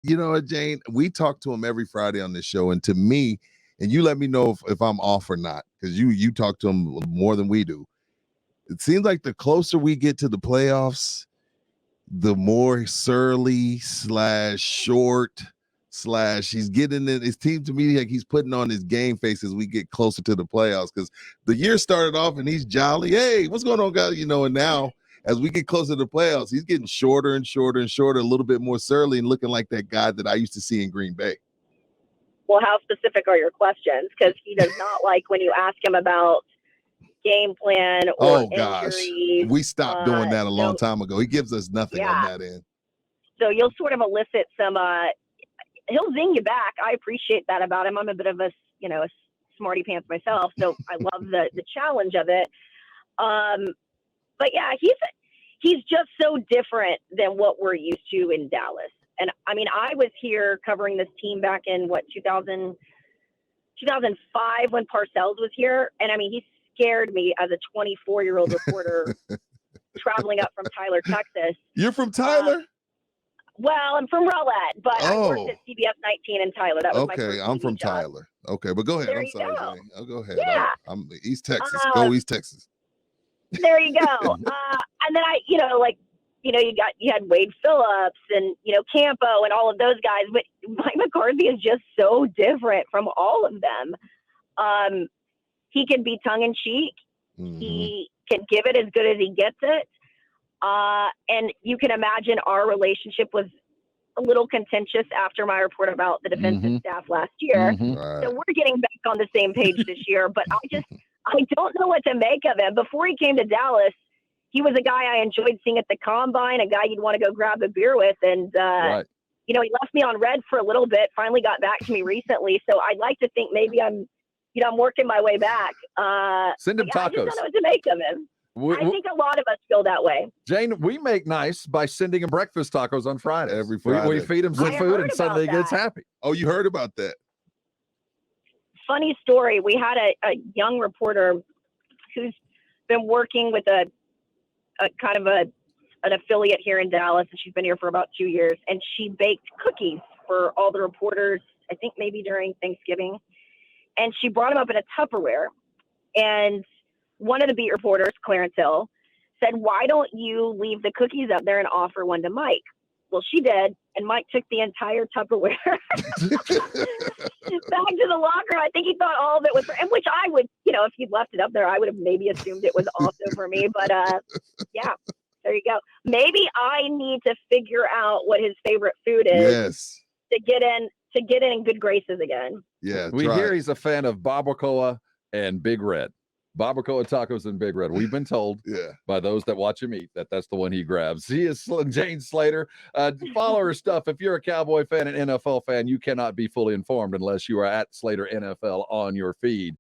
you know what, Jane? We talk to him every Friday on this show, and to me, and you let me know if I'm off or not, because you talk to him more than we do. It seems like the closer we get to the playoffs, the more surly / short / he's getting in his team. To me, like he's putting on his game face as we get closer to the playoffs, because the year started off and he's jolly. Hey, what's going on, guys? And now as we get closer to the playoffs, he's getting shorter and shorter and shorter, a little bit more surly and looking like that guy that I used to see in Green Bay. Well, how specific are your questions? Because he does not like when you ask him about game plan or injuries. We stopped doing that a long time ago. He gives us nothing on that end. So you'll sort of elicit some he'll zing you back. I appreciate that about him. I'm a bit of a smarty pants myself, so I love the challenge of it. But yeah, he's just so different than what we're used to in Dallas. And I mean, I was here covering this team back in 2005 when Parcells was here, and I mean, he scared me as a 24-year-old reporter traveling up from Tyler, Texas. You're from Tyler? Well, I'm from Rowlett, but I worked at CBS 19 in Tyler. That was my first I'm from job. Tyler. Okay, but go ahead. There I'm sorry, Jane. I'll go ahead. Yeah. I'm East Texas. Go East Texas. There you go. And then you had Wade Phillips and, Campo and all of those guys, but Mike McCarthy is just so different from all of them. He can be tongue in cheek. Mm-hmm. He can give it as good as he gets it. And you can imagine our relationship was a little contentious after my report about the defensive staff last year. Mm-hmm. Right. So we're getting back on the same page this year, but I don't know what to make of him. Before he came to Dallas, he was a guy I enjoyed seeing at the combine, a guy you'd want to go grab a beer with. And, he left me on red for a little bit, finally got back to me recently. So I'd like to think maybe I'm working my way back. Send him tacos. I just don't know what to make of him. I think a lot of us feel that way. Jane, we make nice by sending him breakfast tacos on Friday. Every Friday. We feed him some food and suddenly he gets happy. Oh, you heard about that? Funny story. We had a young reporter who's been working with a kind of an affiliate here in Dallas, and she's been here for about 2 years, and she baked cookies for all the reporters, I think maybe during Thanksgiving, and she brought them up in a Tupperware, and one of the beat reporters, Clarence Hill, said, "Why don't you leave the cookies up there and offer one to Mike?" Well, she did, and Mike took the entire Tupperware back to the locker. I think he thought all of it was for him, which I would, if he'd left it up there, I would have maybe assumed it was also for me. But yeah, there you go. Maybe I need to figure out what his favorite food is to get in good graces again. Yeah, we hear he's a fan of barbacoa and Big Red. Barbacoa tacos and Big Red. We've been told by those that watch him eat that's the one he grabs. He is Jane Slater. Follow her stuff. If you're a Cowboy fan and NFL fan, you cannot be fully informed unless you are at Slater NFL on your feed.